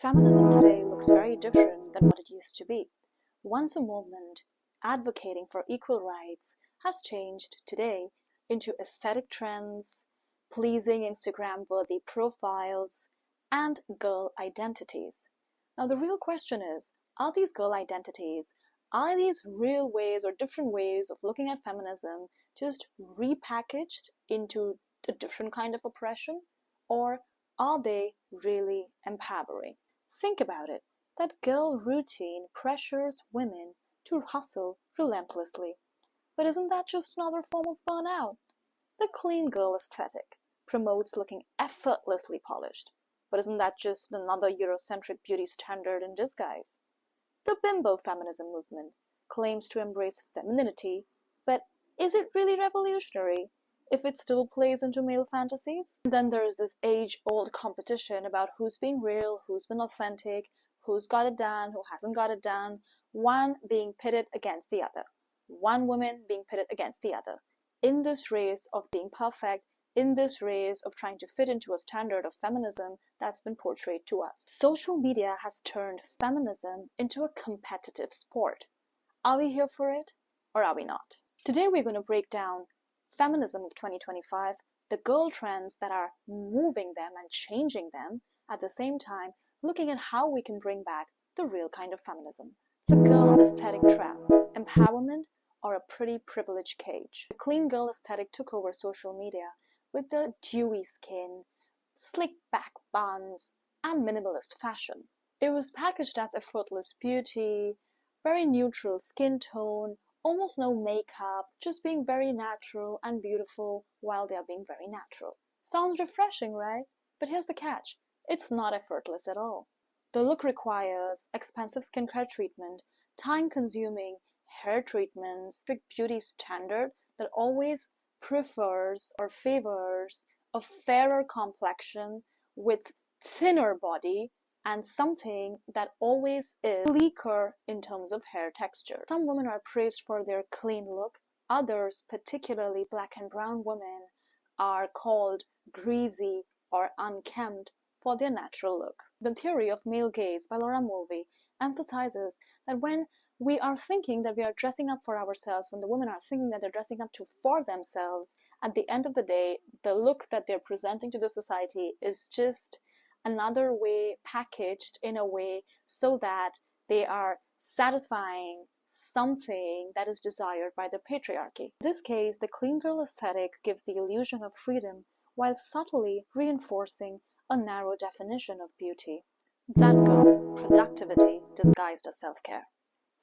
Feminism today looks very different than what it used to be. Once a movement advocating for equal rights has changed today into aesthetic trends, pleasing Instagram-worthy profiles, and girl identities. Now the real question is, are these girl identities, are these real ways or different ways of looking at feminism just repackaged into a different kind of oppression? Or are they really empowering? Think about it. That girl routine pressures women to hustle relentlessly. But isn't that just another form of burnout? The clean girl aesthetic promotes looking effortlessly polished. But isn't that just another Eurocentric beauty standard in disguise? The bimbo feminism movement claims to embrace femininity, but is it really revolutionary if it still plays into male fantasies? And then there's this age-old competition about who's being real, who's been authentic, who's got it done, who hasn't got it done, one being pitted against the other, one woman being pitted against the other, in this race of being perfect, in this race of trying to fit into a standard of feminism that's been portrayed to us. Social media has turned feminism into a competitive sport. Are we here for it, or are we not? Today we're going to break down feminism of 2025, the girl trends that are moving them and changing them, at the same time looking at how we can bring back the real kind of feminism. It's a girl aesthetic trap, empowerment, or a pretty privileged cage. The clean girl aesthetic took over social media with the dewy skin, slick back buns, and minimalist fashion. It was packaged as effortless beauty, very neutral skin tone, almost no makeup, just being very natural and beautiful while they are being very natural. Sounds refreshing, right? But here's the catch. It's not effortless at all. The look requires expensive skincare treatment, time-consuming hair treatments, strict beauty standard that always prefers or favors a fairer complexion with thinner body and something that always is sleeker in terms of hair texture. Some women are praised for their clean look. Others, particularly black and brown women, are called greasy or unkempt for their natural look. The Theory of Male Gaze by Laura Mulvey emphasizes that when we are thinking that we are dressing up for ourselves, when the women are thinking that they're dressing up for themselves, at the end of the day, the look that they're presenting to the society is just another way packaged in a way so that they are satisfying something that is desired by the patriarchy. In this case, the clean girl aesthetic gives the illusion of freedom while subtly reinforcing a narrow definition of beauty. That girl, productivity disguised as self-care.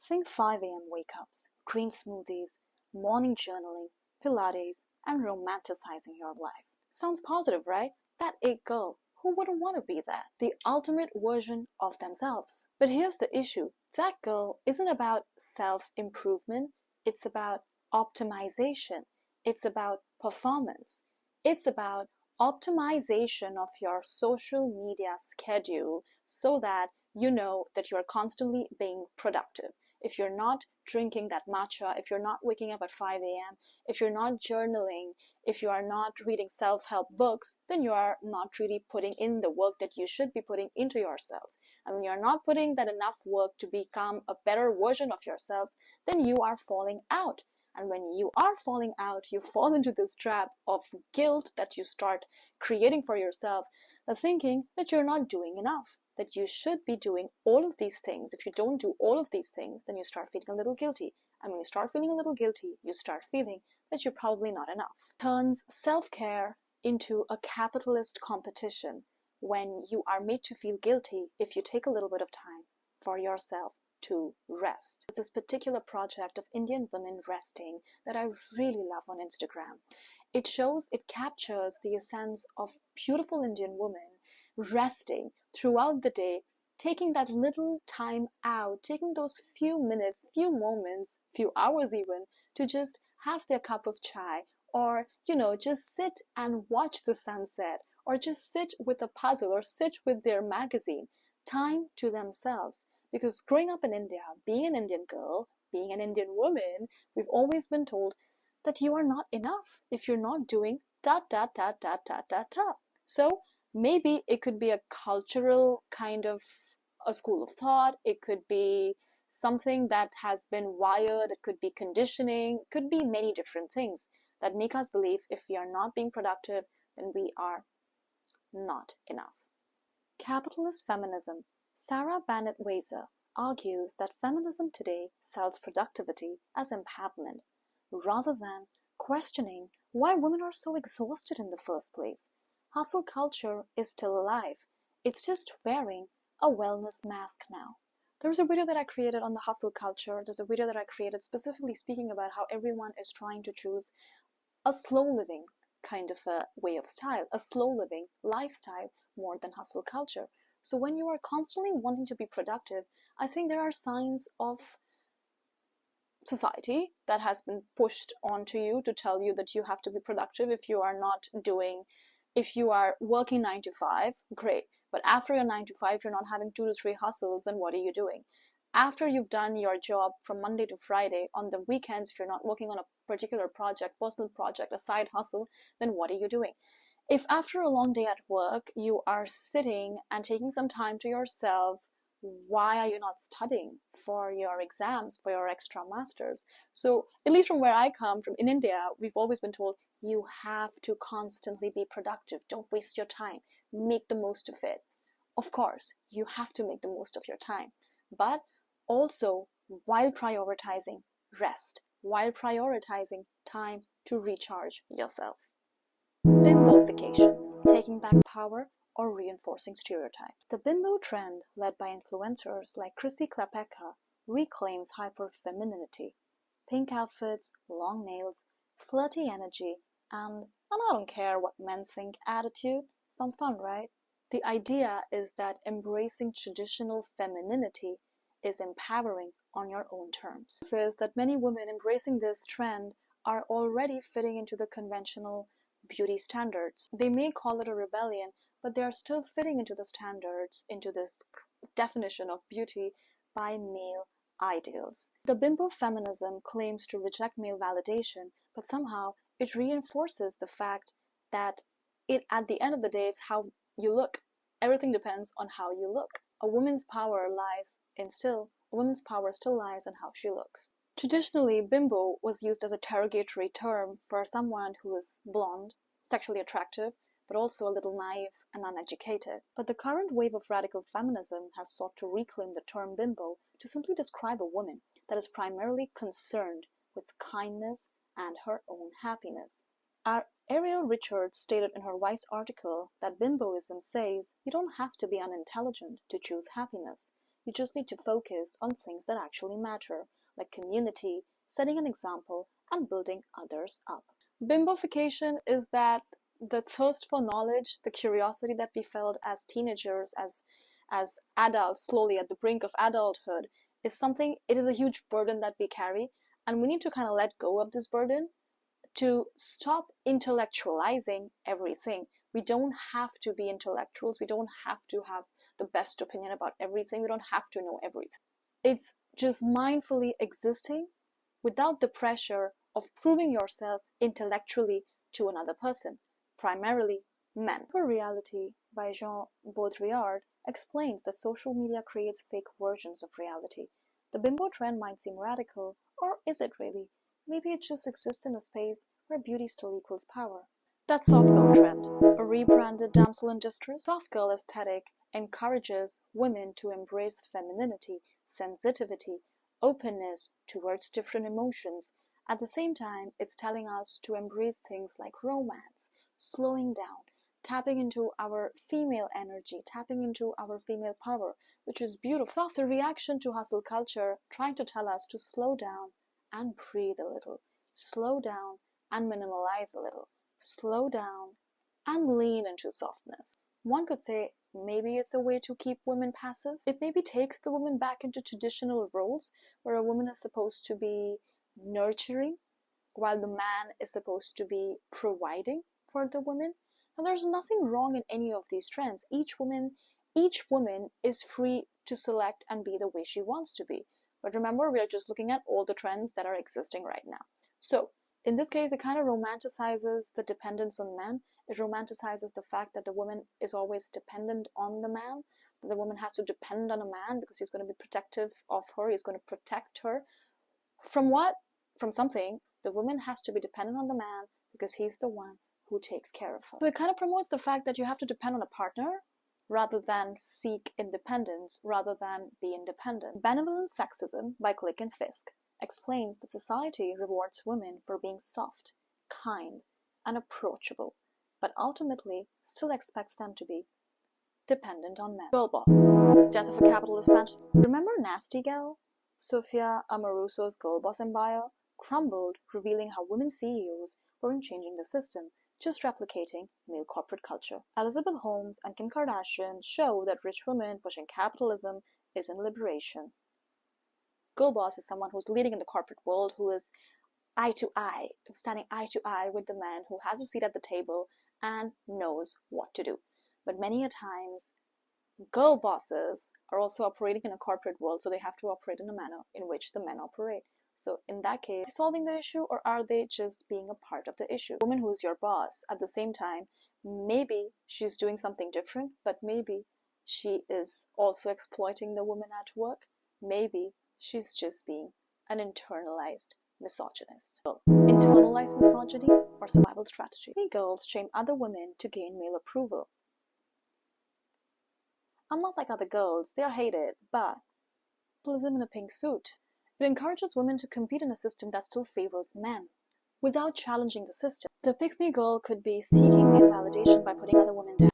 Think 5 a.m. wake-ups, green smoothies, morning journaling, Pilates, and romanticizing your life. Sounds positive, right? That it girl. Who wouldn't want to be that? The ultimate version of themselves. But here's the issue. That girl isn't about self-improvement. It's about optimization. It's about performance. It's about optimization of your social media schedule so that you know that you're constantly being productive. If you're not drinking that matcha, if you're not waking up at 5 a.m., if you're not journaling, if you are not reading self-help books, then you are not really putting in the work that you should be putting into yourselves. And when you're not putting that enough work to become a better version of yourselves, then you are falling out. And when you are falling out, you fall into this trap of guilt that you start creating for yourself, the thinking that you're not doing enough, that you should be doing all of these things. If you don't do all of these things, then you start feeling a little guilty. And when you start feeling a little guilty, you start feeling that you're probably not enough. Turns self-care into a capitalist competition when you are made to feel guilty if you take a little bit of time for yourself to rest. It's this particular project of Indian women resting that I really love on Instagram. It captures the essence of beautiful Indian women resting throughout the day, taking that little time out, taking those few minutes, few moments, few hours even, to just have their cup of chai, or, just sit and watch the sunset, or just sit with a puzzle, or sit with their magazine. Time to themselves. Because growing up in India, being an Indian girl, being an Indian woman, we've always been told that you are not enough if you're not doing ... So Maybe it could be a cultural kind of a school of thought. It could be something that has been wired. It could be conditioning. It could be many different things that make us believe if we are not being productive, then we are not enough. Capitalist feminism. Sarah Bennett-Weiser argues that feminism today sells productivity as empowerment, rather than questioning why women are so exhausted in the first place. Hustle culture is still alive. It's just wearing a wellness mask now. There's a video that I created on the hustle culture. There's a video that I created specifically speaking about how everyone is trying to choose a slow living kind of a way of style, a slow living lifestyle more than hustle culture. So when you are constantly wanting to be productive, I think there are signs of society that has been pushed onto you to tell you that you have to be productive. If you are working 9 to 5, great. But after your 9 to 5, you're not having 2 to 3 hustles, then what are you doing? After you've done your job from Monday to Friday, on the weekends, if you're not working on a particular project, personal project, a side hustle, then what are you doing? If after a long day at work, you are sitting and taking some time to yourself, why are you not studying for your exams, for your extra masters? So at least from where I come from in India, we've always been told you have to constantly be productive. Don't waste your time. Make the most of it. Of course, you have to make the most of your time, but also while prioritizing rest, while prioritizing time to recharge yourself. Bimbofication, taking back power or reinforcing stereotypes. The bimbo trend, led by influencers like Chrissy Klapeka, reclaims hyper-femininity. Pink outfits, long nails, flirty energy, and I don't care what men think attitude. Sounds fun, right? The idea is that embracing traditional femininity is empowering on your own terms. This is that many women embracing this trend are already fitting into the conventional beauty standards. They may call it a rebellion, but they are still fitting into the standards, into this definition of beauty by male ideals. The bimbo feminism claims to reject male validation, but somehow it reinforces the fact that at the end of the day, it's how you look. Everything depends on how you look. A woman's power still lies in how she looks. Traditionally, bimbo was used as a derogatory term for someone who is blonde, sexually attractive, but also a little naive and uneducated. But the current wave of radical feminism has sought to reclaim the term bimbo to simply describe a woman that is primarily concerned with kindness and her own happiness. Ariel Richards stated in her Vice article that bimboism says you don't have to be unintelligent to choose happiness. You just need to focus on things that actually matter, like community, setting an example, and building others up. Bimbofication is that the thirst for knowledge, the curiosity that we felt as teenagers, as adults, slowly at the brink of adulthood, it is a huge burden that we carry, and we need to kind of let go of this burden to stop intellectualizing everything. We don't have to be intellectuals. We don't have to have the best opinion about everything. We don't have to know everything. It's just mindfully existing without the pressure of proving yourself intellectually to another person, primarily men. For Reality by Jean Baudrillard explains that social media creates fake versions of reality. The bimbo trend might seem radical, or is it really? Maybe it just exists in a space where beauty still equals power. That soft girl trend, a rebranded damsel in distress. Soft girl aesthetic encourages women to embrace femininity, sensitivity, openness towards different emotions. At the same time, it's telling us to embrace things like romance, slowing down, tapping into our female energy, tapping into our female power, which is beautiful. Soft, the reaction to hustle culture trying to tell us to slow down and breathe a little, slow down and minimalize a little, slow down and lean into softness. One could say maybe it's a way to keep women passive. It maybe takes the woman back into traditional roles where a woman is supposed to be nurturing while the man is supposed to be providing for the woman. And there's nothing wrong in any of these trends. Each woman is free to select and be the way she wants to be. But remember, we are just looking at all the trends that are existing right now. So in this case, it kind of romanticizes the dependence on men. It romanticizes the fact that the woman is always dependent on the man, that the woman has to depend on a man because he's going to be protective of her, he's going to protect her. From what? From something. The woman has to be dependent on the man because he's the one who takes care of her. So it kind of promotes the fact that you have to depend on a partner rather than seek independence, rather than be independent. Benevolent Sexism by Click and Fisk explains that society rewards women for being soft, kind, and approachable, but ultimately still expects them to be dependent on men. Girl boss, death of a capitalist fantasy. Remember Nasty Gal? Sofia Amoruso's girl boss empire crumbled, revealing how women CEOs weren't changing the system, just replicating male corporate culture. Elizabeth Holmes and Kim Kardashian show that rich women pushing capitalism isn't liberation. Girl boss is someone who's leading in the corporate world, who is standing eye to eye with the man, who has a seat at the table and knows what to do. But many a times, girl bosses are also operating in a corporate world, so they have to operate in a manner in which the men operate. So in that case, are they solving the issue, or are they just being a part of the issue? A woman who is your boss, at the same time, maybe she's doing something different, but maybe she is also exploiting the woman at work. Maybe she's just being an internalized misogynist. So, internalized misogyny or survival strategy. Many girls shame other women to gain male approval. I'm not like other girls, they are hated, but capitalism in a pink suit. It encourages women to compete in a system that still favors men, without challenging the system. The pick-me girl could be seeking male validation by putting other women down.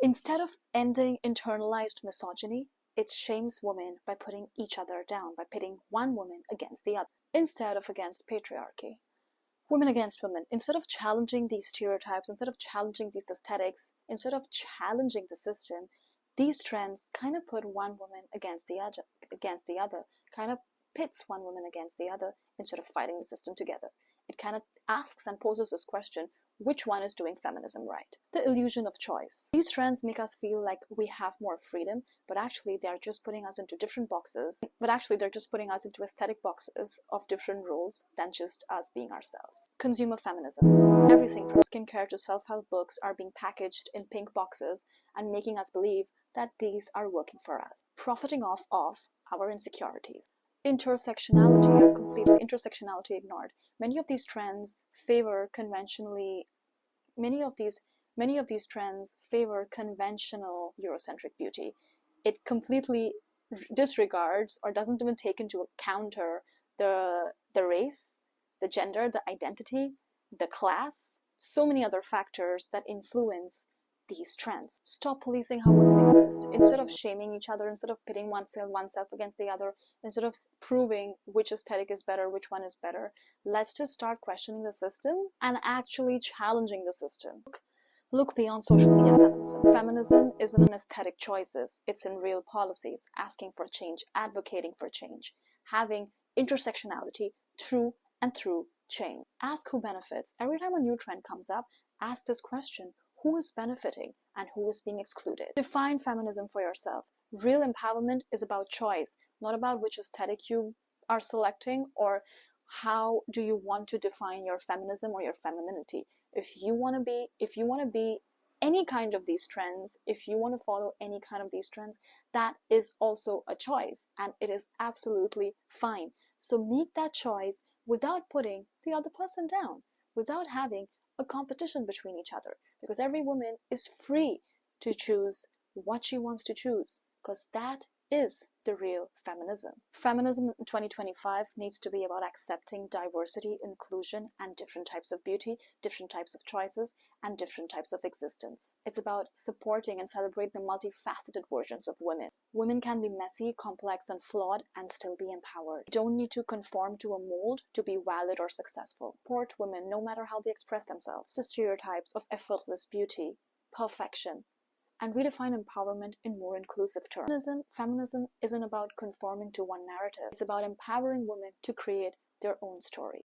Instead of ending internalized misogyny, it shames women by putting each other down, by pitting one woman against the other, instead of against patriarchy. Women against women. Instead of challenging these stereotypes, instead of challenging these aesthetics, instead of challenging the system, these trends kind of put one woman against the other, kind of pits one woman against the other instead of fighting the system together. It kind of asks and poses this question, which one is doing feminism right? The illusion of choice. These trends make us feel like we have more freedom, but actually they're just putting us into different boxes, aesthetic boxes of different roles than just us being ourselves. Consumer feminism. Everything from skincare to self-help books are being packaged in pink boxes and making us believe that these are working for us, profiting off of our insecurities. Intersectionality ignored. Many of these trends favor conventional Eurocentric beauty. It completely disregards or doesn't even take into account the race, the gender, the identity, the class, so many other factors that influence these trends. Stop policing how women exist. Instead of shaming each other, instead of pitting oneself against the other, instead of proving which aesthetic is better, which one is better, let's just start questioning the system and actually challenging the system. Look beyond social media feminism. Feminism isn't in aesthetic choices, it's in real policies, asking for change, advocating for change, having intersectionality through and through change. Ask who benefits. Every time a new trend comes up, ask this question: who is benefiting and who is being excluded? Define feminism for yourself. Real empowerment is about choice, not about which aesthetic you are selecting or how do you want to define your feminism or your femininity. If you want to be any kind of these trends, if you want to follow any kind of these trends, that is also a choice and it is absolutely fine. So make that choice without putting the other person down, without having a competition between each other, because every woman is free to choose what she wants to choose, because that is the real feminism. Feminism in 2025 needs to be about accepting diversity, inclusion, and different types of beauty, different types of choices, and different types of existence. It's about supporting and celebrating the multifaceted versions of women. Women can be messy, complex, and flawed and still be empowered. You don't need to conform to a mold to be valid or successful. Support women no matter how they express themselves. The stereotypes of effortless beauty, perfection, and redefine empowerment in more inclusive terms. Feminism isn't about conforming to one narrative. It's about empowering women to create their own story.